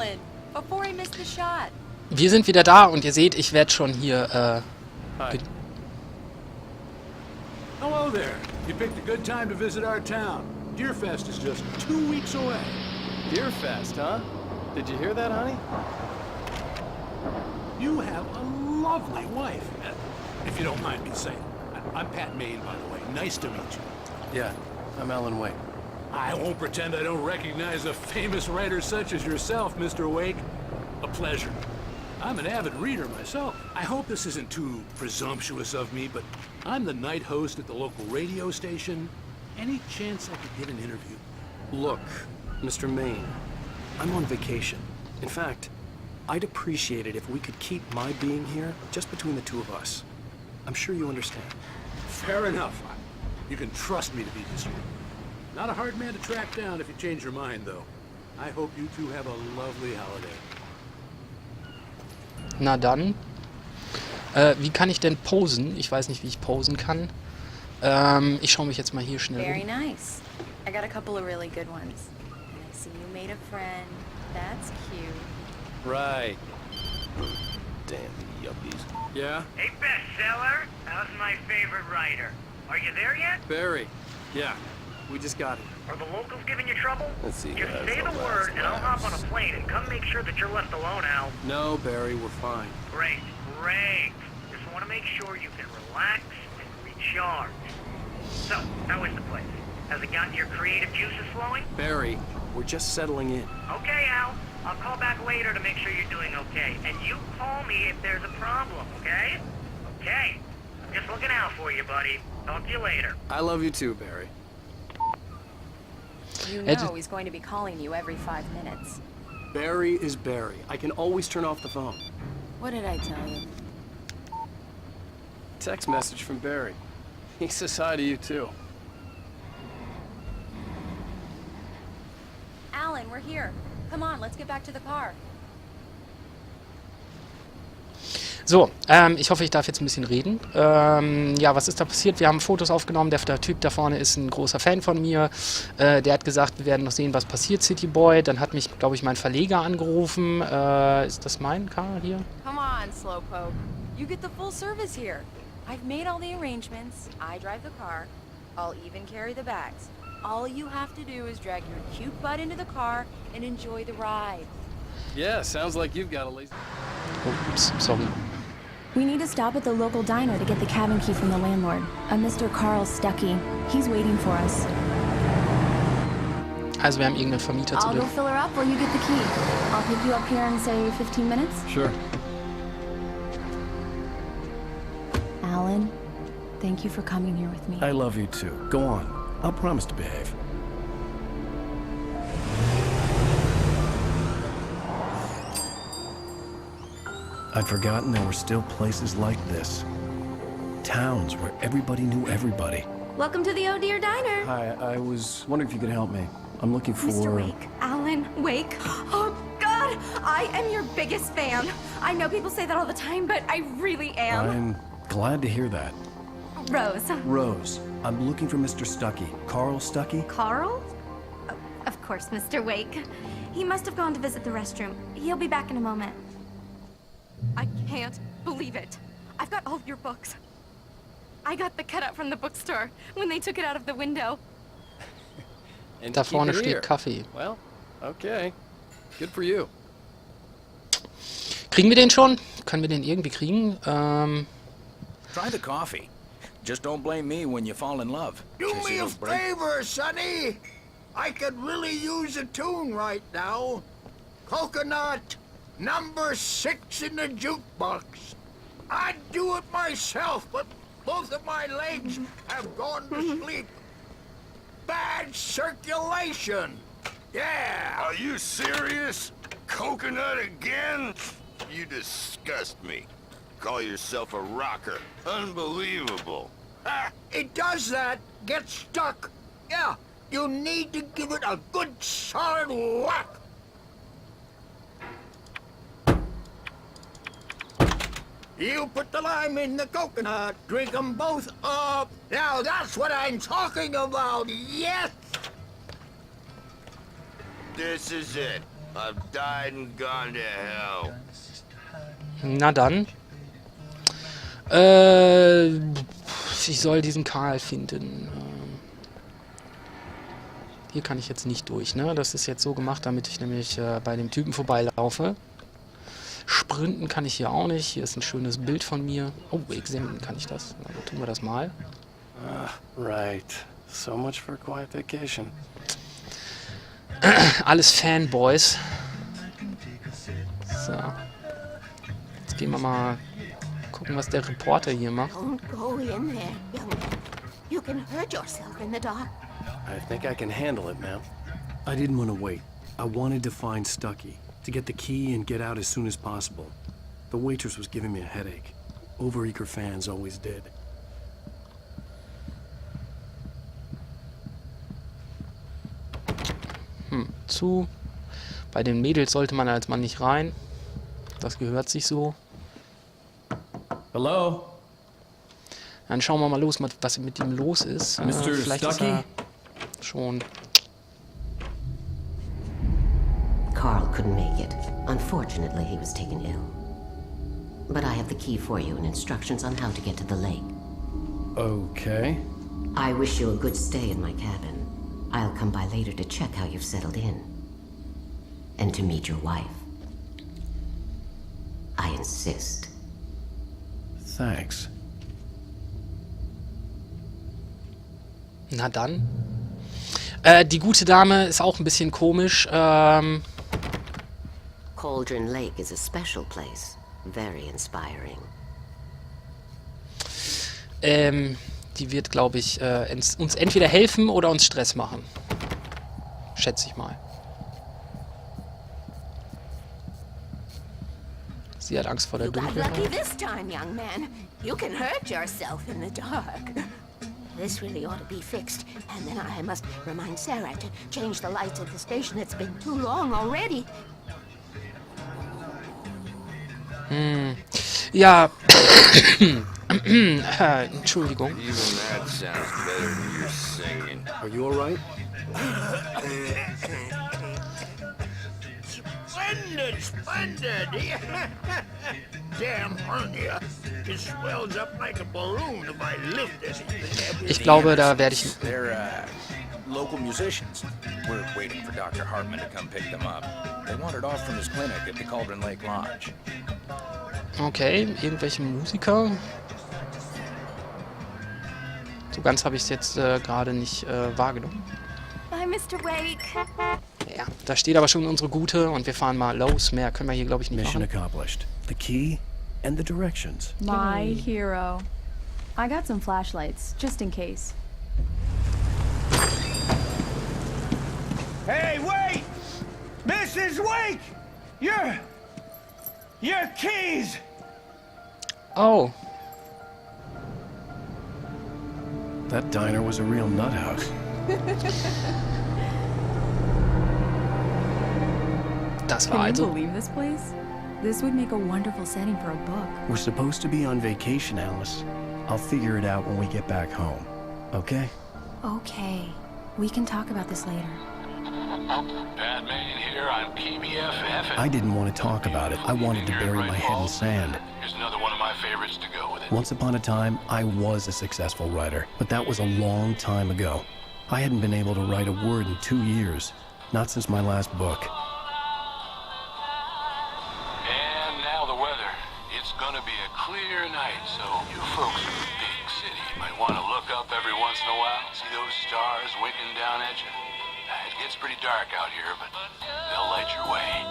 Alan, before I miss the shot. Wir sind wieder da und ihr seht, ich werde schon hier Hi. Hello there. You picked a good time to visit our town. Deerfest is just 2 weeks away. Deerfest, huh? Did you hear that, honey? You have a lovely wife, if you don't mind me saying. I'm Pat Maine, by the way. Nice to meet you. Yeah, I'm Alan Wake. I won't pretend I don't recognize a famous writer such as yourself, Mr. Wake. A pleasure. I'm an avid reader myself. I hope this isn't too presumptuous of me, but I'm the night host at the local radio station. Any chance I could get an interview? Look, Mr. Maine, I'm on vacation. In fact, I'd appreciate it if we could keep my being here just between the two of us. I'm sure you understand. Fair enough. You can trust me to be discreet. Not a hard man to track down if you change your mind, though. I hope you two have a lovely holiday. Na dann. Wie kann ich denn posen? Ich weiß nicht, wie ich posen kann. Ich schaue mich jetzt mal hier schnell Very um. nice. I got a couple of really good ones. And I see you made a friend. That's cute. Right. Damn yuppies. Yeah? Hey, bestseller. How's my favorite writer? Are you there yet? Barry. Yeah, we just got here. Are the locals giving you trouble? Let's see. Just say the word, and I'll hop on a plane and come make sure that you're left alone, Al. No, Barry, we're fine. Great, great. Just want to make sure you can relax and recharge. So, how is the place? Has it gotten your creative juices flowing? Barry, we're just settling in. Okay, Al. I'll call back later to make sure you're doing okay. And you call me if there's a problem, okay? Okay. I'm just looking out for you, buddy. Talk to you later. I love you too, Barry. You Ed- know he's going to be calling you every 5 minutes. Barry is Barry. I can always turn off the phone. What did I tell you? Text message from Barry. He says hi to you too. Alan, we're here. Come on, let's get back to the car. So, ich hoffe, ich darf jetzt ein bisschen reden. Ja, was ist da passiert? Wir haben Fotos aufgenommen. Der Typ da vorne ist ein großer Fan von mir. Der hat gesagt, wir werden noch sehen, was passiert, City Boy. Dann hat mich, glaube ich, mein Verleger angerufen. Ist das mein Car hier? Come on, Slowpoke. You get the full service here. I've made all the arrangements. I drive the car. I'll even carry the bags. All you have to do is drag your cute butt into the car and enjoy the ride. Yeah, sounds like you've got a lazy... Oh, ups, sorry. We need to stop at the local diner to get the cabin key from the landlord, a Mr. Carl Stuckey. He's waiting for us. Also wir haben irgendeinen Vermieter zu I'll go tun. fill her up while you get the key. I'll pick you up here in, say, 15 minutes. Sure. Alan, thank you for coming here with me. I love you too. Go on. I'll promise to behave. I'd forgotten there were still places like this. Towns where everybody knew everybody. Welcome to the Oh Dear Diner. Hi, I was wondering if you could help me. I'm looking for... Mr. Wake. Alan Wake. Oh, God! I am your biggest fan. I know people say that all the time, but I really am. I'm glad to hear that. Rose. Rose, I'm looking for Mr. Stuckey. Carl Stuckey? Carl? Oh, of course, Mr. Wake. He must have gone to visit the restroom. He'll be back in a moment. I can't believe it. I've got all of your books. I got the cutout from the bookstore when they took it out of the window. And Da keep vorne it steht here. Kaffee. Well, okay. Good for you. Kriegen wir den schon? Können wir den irgendwie kriegen? Try the coffee. Just don't blame me when you fall in love. Do Kiss me a those break- favor, Sonny. I could really use a tune right now. Coconut, number 6 in the jukebox. I'd do it myself, but both of my legs have gone to sleep. Bad circulation. Yeah. Are you serious? Coconut again? You disgust me. Call yourself a rocker. Unbelievable. Ah, it does that. Get stuck. Yeah, you need to give it a good solid whack. You put the lime in the coconut, drink them both up. Now that's what I'm talking about, yes! This is it. I've died and gone to hell. Na dann. Ich soll diesen Karl finden. Hier kann ich jetzt nicht durch, ne? Das ist jetzt so gemacht, damit ich nämlich bei dem Typen vorbeilaufe. Sprinten kann ich hier auch nicht. Hier ist ein schönes Bild von mir. Oh, examinen kann ich das. Na, dann tun wir das mal. Right. So much for a quiet vacation. Alles Fanboys. So. Jetzt gehen wir mal gucken, was der Reporter hier macht. Don't go in there, young man. You can hurt yourself in the dark. I think I can handle it, ma'am. I didn't want to wait. I wanted to find Stucky, to get the key and get out as soon as possible. The waitress was giving me a headache. Overeager fans always did. Zu. Bei den Mädels sollte man als Mann nicht rein. Das gehört sich so. Hello? Dann schauen wir mal los, was mit ihm los ist. Mr. Vielleicht ist Stucky? er schon... Carl couldn't make it. Unfortunately, he was taken ill. But I have the key for you and instructions on how to get to the lake. Okay. I wish you a good stay in my cabin. I'll come by later to check how you've settled in. And to meet your wife. I insist. Thanks. Na dann. Die gute Dame ist auch ein bisschen komisch. Cauldron Lake is a special place. Very inspiring. Die wird, glaube ich, uns entweder helfen oder uns Stress machen. Schätze ich mal. Sie hat Angst vor der You got Dunkelheit. lucky this time, young man. You can hurt yourself in the dark. This really ought to be fixed. And then I must remind Sarah to change the lights at the station. It's been too long already. Ja. Entschuldigung. Even that sounds better than your singing. Are you all right? Splendid, splendid! Damn hernia. It swells up like a balloon if I lift it. Ich glaube, da werde ich... They're, local musicians. We're waiting for Dr. Hartman to come pick them up. They wandered off from his clinic at the Cauldron Lake Lodge. Okay, irgendwelche Musiker. So ganz habe ich es jetzt gerade nicht wahrgenommen. Bye, Mr. Wake. Ja, da steht aber schon unsere Gute und wir fahren mal los. Mehr können wir hier, glaube ich, nicht Mission machen. accomplished. The key and the directions. My hero. I got some flashlights, just in case. Hey, wait! Mrs. Wake! Your keys! Oh, That diner was a real nut house. das war Can you also... believe this place? This would make a wonderful setting for a book. We're supposed to be on vacation, Alice. I'll figure it out when we get back home. Okay? Okay, we can talk about this later. Batman here on PBFF. I didn't want to talk about it. I wanted to bury my head in sand. Here's another one of my favorites to go with it. Once upon a time, I was a successful writer, but that was a long time ago. I hadn't been able to write a word in 2 years, not since my last book. And now the weather. It's gonna be a clear night, so you folks in the big city might want to look up every once in a while, see those stars winking down at you. It gets pretty dark out here, but they'll light your way.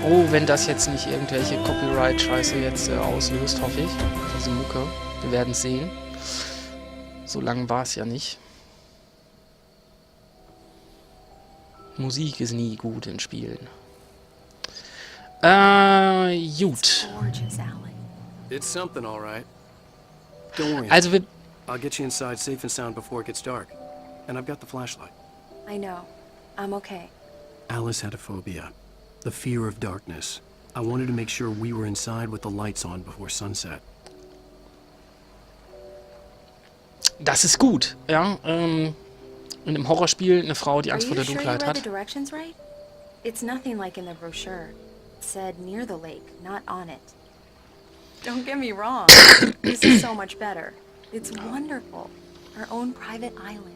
Oh, wenn das jetzt nicht irgendwelche Copyright-Scheiße jetzt auslöst, hoffe ich. Diese Mucke. Wir werden es sehen. So lange war es ja nicht. Musik ist nie gut in Spielen. Gut. Gorgeous, Alec. It's something, all right. Don't worry. Also wir... I'll get you inside safe and sound before it gets dark. And I've got the flashlight. I know. I'm okay. Alice had a phobia. The fear of darkness. I wanted to make sure we were inside with the lights on before sunset. Das ist gut, ja. in einem Horrorspiel eine Frau, die Are Angst vor you der sure you Dunkelheit read hat. the directions right? It's nothing like in the brochure. It said near the lake, not on it. Don't get me wrong. This is so much better. It's wonderful. Our own private island.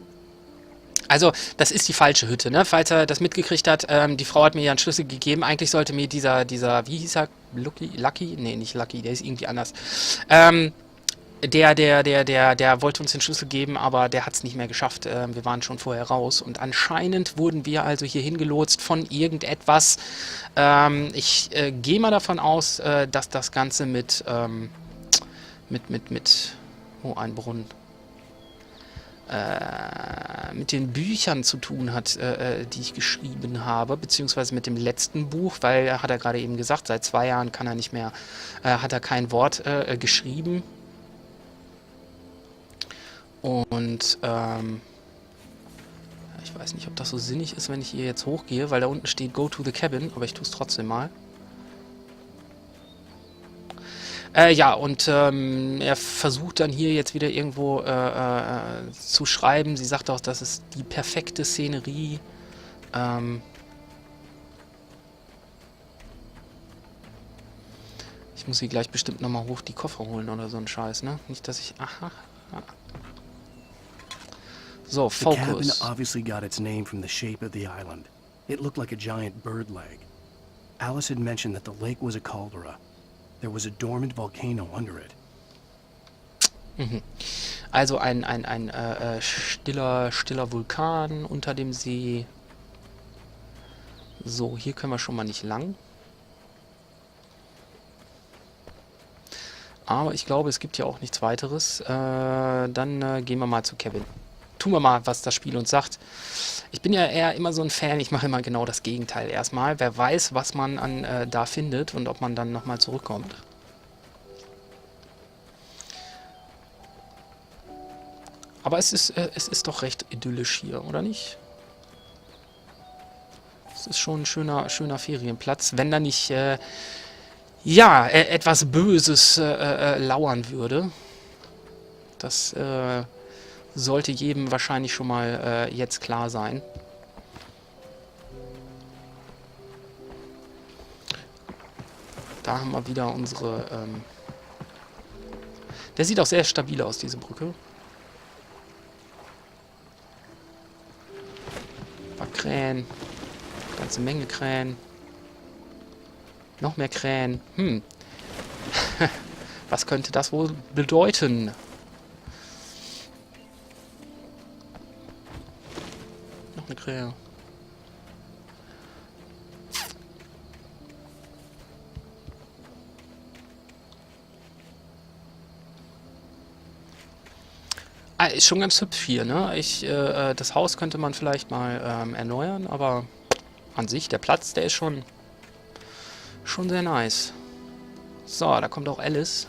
Also, das ist die falsche Hütte, ne? Falls er das mitgekriegt hat, die Frau hat mir ja einen Schlüssel gegeben. Eigentlich sollte mir dieser, wie hieß er? Lucky? Nee, nicht Lucky, der ist irgendwie anders. Der wollte uns den Schlüssel geben, aber der hat es nicht mehr geschafft. Wir waren schon vorher raus und anscheinend wurden wir also hier hingelotst von irgendetwas. Ich gehe mal davon aus, dass das Ganze mit ein Brunnen. Mit den Büchern zu tun hat, die ich geschrieben habe, beziehungsweise mit dem letzten Buch, weil, hat er gerade eben gesagt, seit 2 Jahren kann er nicht mehr, hat er kein Wort geschrieben. Und ich weiß nicht, ob das so sinnig ist, wenn ich hier jetzt hochgehe, weil da unten steht Go to the Cabin, aber ich tue es trotzdem mal. Ja, und er versucht dann hier jetzt wieder irgendwo zu schreiben. Sie sagt auch, das ist die perfekte Szenerie. Ich muss hier gleich bestimmt nochmal hoch die Koffer holen oder so ein Scheiß, ne? Nicht, dass ich... Aha. So, The cabin Focus. obviously got its name from the shape of the island. It looked like a giant bird leg. Alice had mentioned that the lake was a caldera. There was a dormant volcano under it. Also ein stiller Vulkan unter dem See. So, hier können wir schon mal nicht lang. Aber ich glaube, es gibt ja auch nichts weiteres. Dann gehen wir mal zu Kevin. Tun wir mal, was das Spiel uns sagt. Ich bin ja eher immer so ein Fan, ich mache immer genau das Gegenteil erstmal. Wer weiß, was man da findet und ob man dann nochmal zurückkommt. Aber es ist doch recht idyllisch hier, oder nicht? Es ist schon ein schöner Ferienplatz, wenn da nicht etwas Böses lauern würde. Das sollte jedem wahrscheinlich schon mal jetzt klar sein. Da haben wir wieder unsere... der sieht auch sehr stabil aus, diese Brücke. Ein paar Krähen. Ganze Menge Krähen. Noch mehr Krähen. Was könnte das wohl bedeuten? Noch eine Krähe. Ist schon ganz hübsch hier, ne? Das Haus könnte man vielleicht mal erneuern, aber an sich, der Platz, der ist schon sehr nice. So, da kommt auch Alice.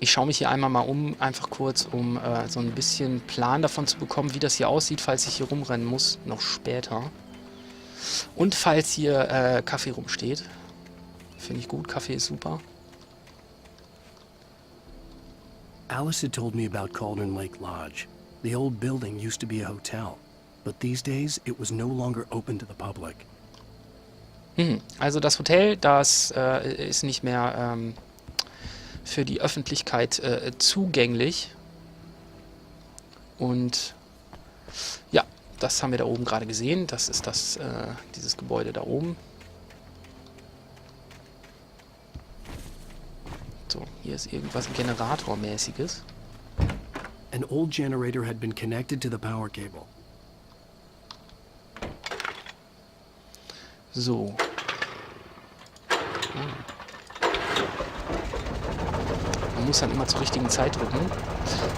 Ich schaue mich hier einmal mal um, einfach kurz, um so ein bisschen Plan davon zu bekommen, wie das hier aussieht, falls ich hier rumrennen muss, noch später. Und falls hier Kaffee rumsteht. Finde ich gut, Kaffee ist super. Alice had told me about Cauldron Lake Lodge. The old building used to be a hotel, but these days it was no longer open to the public. Also das Hotel, das ist nicht mehr für die Öffentlichkeit zugänglich. Und ja, das haben wir da oben gerade gesehen. Das ist dieses Gebäude da oben. So, hier ist irgendwas Generatormäßiges. An old generator had been connected to the power cable. So. Man muss dann immer zur richtigen Zeit drücken.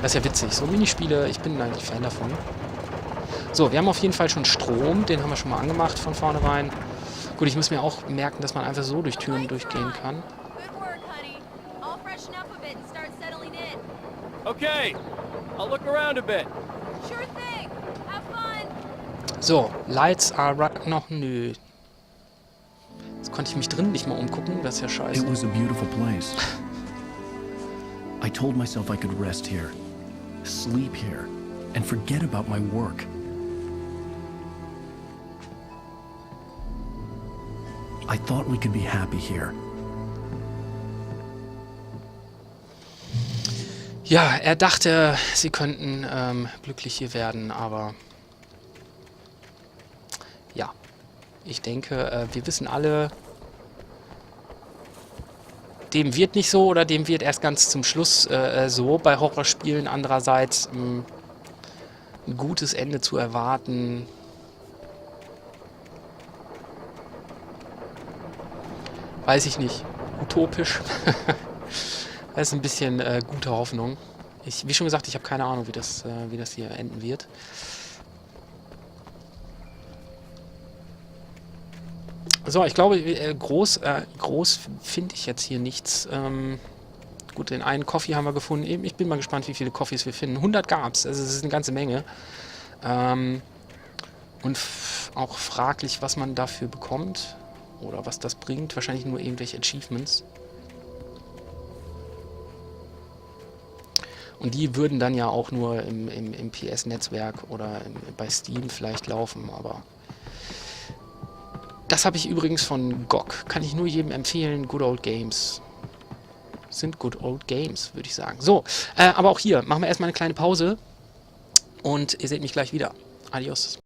Das ist ja witzig. So Minispiele, ich bin eigentlich Fan davon. So, wir haben auf jeden Fall schon Strom. Den haben wir schon mal angemacht von vornherein. Gut, ich muss mir auch merken, dass man einfach so durch Türen durchgehen kann. Okay, I'll look around a bit. Sure thing. Have fun. So, Lights are right. Noch nö. Jetzt konnte ich mich drin nicht mal umgucken. Das ist ja scheiße. It was a beautiful place. I told myself I could rest here, sleep here, and forget about my work. I thought we could be happy here. Ja, er dachte, sie könnten glücklich hier werden, aber ja, ich denke, wir wissen alle, dem wird nicht so oder dem wird erst ganz zum Schluss so bei Horrorspielen. Andererseits ein gutes Ende zu erwarten, weiß ich nicht, utopisch. Das ist ein bisschen gute Hoffnung. Wie schon gesagt, ich habe keine Ahnung, wie das hier enden wird. So, ich glaube, groß finde ich jetzt hier nichts. Gut, den einen Coffee haben wir gefunden. Ich bin mal gespannt, wie viele Coffees wir finden. 100 gab es, also das ist eine ganze Menge. Und auch fraglich, was man dafür bekommt oder was das bringt. Wahrscheinlich nur irgendwelche Achievements. Und die würden dann ja auch nur im PS-Netzwerk oder bei Steam vielleicht laufen, aber das habe ich übrigens von GOG. Kann ich nur jedem empfehlen. Good Old Games. Sind Good Old Games, würde ich sagen. So, aber auch hier machen wir erstmal eine kleine Pause und ihr seht mich gleich wieder. Adios.